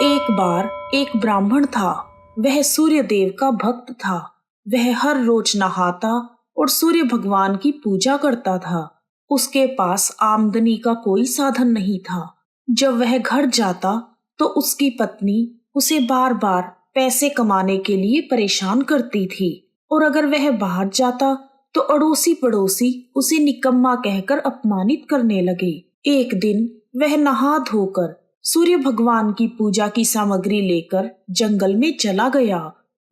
एक बार एक ब्राह्मण था। वह सूर्य देव का भक्त था। वह हर रोज नहाता और सूर्य भगवान की पूजा करता था। उसके पास आमदनी का कोई साधन नहीं था। जब वह घर जाता तो उसकी पत्नी उसे बार बार पैसे कमाने के लिए परेशान करती थी, और अगर वह बाहर जाता तो अड़ोसी पड़ोसी उसे निकम्मा कहकर अपमानित करने लगे। एक दिन वह नहा धोकर सूर्य भगवान की पूजा की सामग्री लेकर जंगल में चला गया।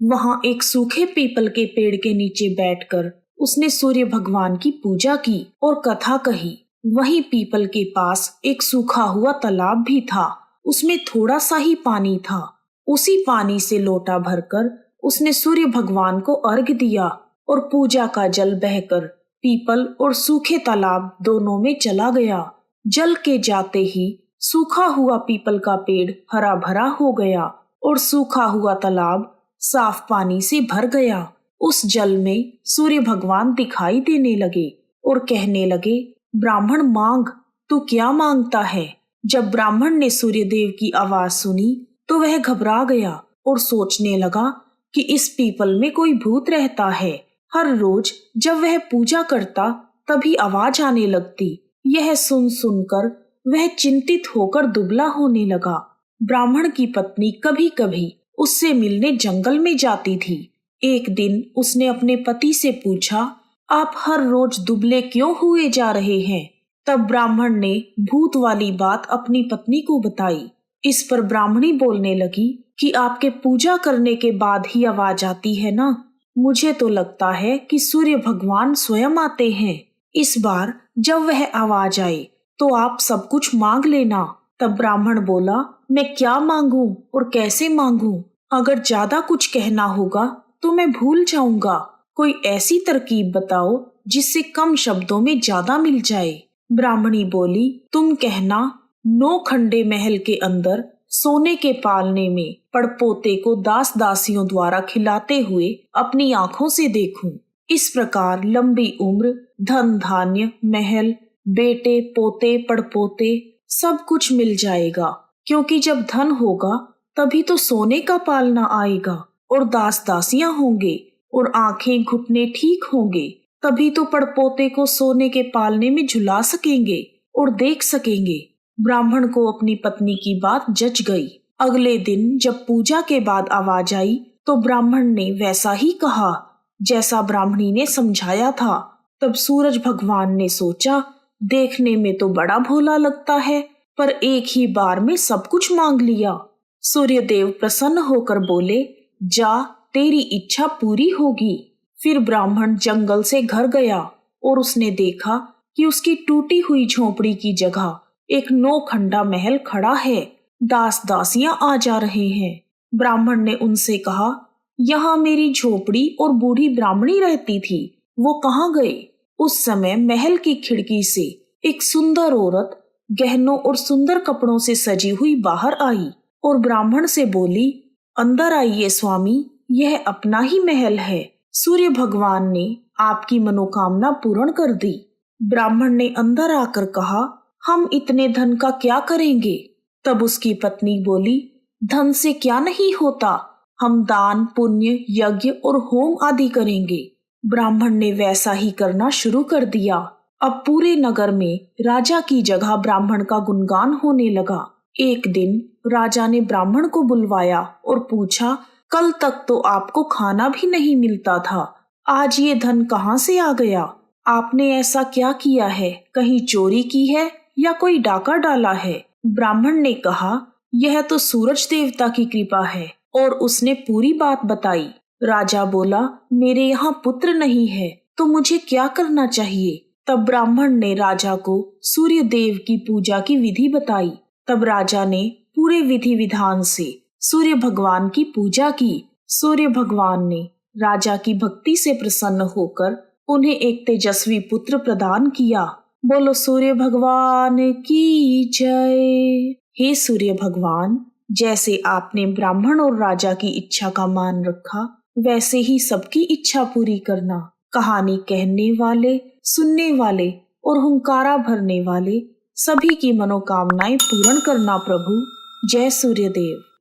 वहां एक सूखे पीपल के पेड़ के नीचे बैठकर उसने सूर्य भगवान की पूजा की और कथा कही। वहीं पीपल के पास एक सूखा हुआ तालाब भी था। उसमें थोड़ा सा ही पानी था। उसी पानी से लोटा भरकर उसने सूर्य भगवान को अर्घ दिया और पूजा का जल बहकर पीपल और सूखे तालाब दोनों में चला गया। जल के जाते ही सूखा हुआ पीपल का पेड़ हरा भरा हो गया और सूखा हुआ तालाब साफ पानी से भर गया। उस जल में सूर्य भगवान दिखाई देने लगे और कहने लगे, ब्राह्मण मांग, तू क्या मांगता है? जब ब्राह्मण ने सूर्य देव की आवाज सुनी तो वह घबरा गया और सोचने लगा कि इस पीपल में कोई भूत रहता है। हर रोज जब वह पूजा करता तभी आवाज आने लगती। यह सुन सुनकर वह चिंतित होकर दुबला होने लगा। ब्राह्मण की पत्नी कभी कभी उससे मिलने जंगल में जाती थी। एक दिन उसने अपने पति से पूछा, आप हर रोज दुबले क्यों हुए जा रहे हैं? तब ब्राह्मण ने भूत वाली बात अपनी पत्नी को बताई। इस पर ब्राह्मणी बोलने लगी कि आपके पूजा करने के बाद ही आवाज आती है ना, मुझे तो लगता है कि सूर्य भगवान स्वयं आते हैं। इस बार जब वह आवाज आए तो आप सब कुछ मांग लेना। तब ब्राह्मण बोला, मैं क्या मांगू और कैसे मांगू? अगर ज्यादा कुछ कहना होगा तो मैं भूल जाऊंगा। कोई ऐसी तरकीब बताओ जिससे कम शब्दों में ज्यादा मिल जाए। ब्राह्मणी बोली, तुम कहना, 9 खंडे महल के अंदर सोने के पालने में पड़पोते को दास दासियों द्वारा खिलाते हुए अपनी आंखों से देखूं। इस प्रकार लंबी उम्र, धन धान्य, महल, बेटे पोते पड़पोते सब कुछ मिल जाएगा, क्योंकि जब धन होगा तभी तो सोने का पालना आएगा और दास दासियां होंगे और आंखें घुटने ठीक होंगे, तभी तो पड़पोते को सोने के पालने में झुला सकेंगे और देख सकेंगे। ब्राह्मण को अपनी पत्नी की बात जच गई। अगले दिन जब पूजा के बाद आवाज आई तो ब्राह्मण ने वैसा ही कहा जैसा ब्राह्मणी ने समझाया था। तब सूरज भगवान ने सोचा, देखने में तो बड़ा भोला लगता है, पर एक ही बार में सब कुछ मांग लिया। सूर्य देव प्रसन्न होकर बोले, जा, तेरी इच्छा पूरी होगी। फिर ब्राह्मण जंगल से घर गया और उसने देखा कि उसकी टूटी हुई झोपड़ी की जगह एक 9 खंडा महल खड़ा है। दास दासियां आ जा रहे हैं। ब्राह्मण ने उनसे कहा, यहाँ मेरी झोपड़ी और बूढ़ी ब्राह्मणी रहती थी, वो कहाँ गए? उस समय महल की खिड़की से एक सुंदर औरत गहनों और सुंदर कपड़ों से सजी हुई बाहर आई और ब्राह्मण से बोली, अंदर आइए स्वामी, यह अपना ही महल है। सूर्य भगवान ने आपकी मनोकामना पूर्ण कर दी। ब्राह्मण ने अंदर आकर कहा, हम इतने धन का क्या करेंगे? तब उसकी पत्नी बोली, धन से क्या नहीं होता, हम दान पुण्य यज्ञ और होम आदि करेंगे। ब्राह्मण ने वैसा ही करना शुरू कर दिया। अब पूरे नगर में राजा की जगह ब्राह्मण का गुणगान होने लगा। एक दिन राजा ने ब्राह्मण को बुलवाया और पूछा, कल तक तो आपको खाना भी नहीं मिलता था, आज ये धन कहाँ से आ गया? आपने ऐसा क्या किया है? कहीं चोरी की है या कोई डाका डाला है? ब्राह्मण ने कहा, यह तो सूरज देवता की कृपा है, और उसने पूरी बात बताई। राजा बोला, मेरे यहाँ पुत्र नहीं है तो मुझे क्या करना चाहिए? तब ब्राह्मण ने राजा को सूर्य देव की पूजा की विधि बताई। तब राजा ने पूरे विधि विधान से सूर्य भगवान की पूजा की। सूर्य भगवान ने राजा की भक्ति से प्रसन्न होकर उन्हें एक तेजस्वी पुत्र प्रदान किया। बोलो सूर्य भगवान की जय। हे सूर्य भगवान, जैसे आपने ब्राह्मण और राजा की इच्छा का मान रखा, वैसे ही सबकी इच्छा पूरी करना। कहानी कहने वाले, सुनने वाले और हुंकारा भरने वाले सभी की मनोकामनाएं पूर्ण करना प्रभु। जय सूर्य देव।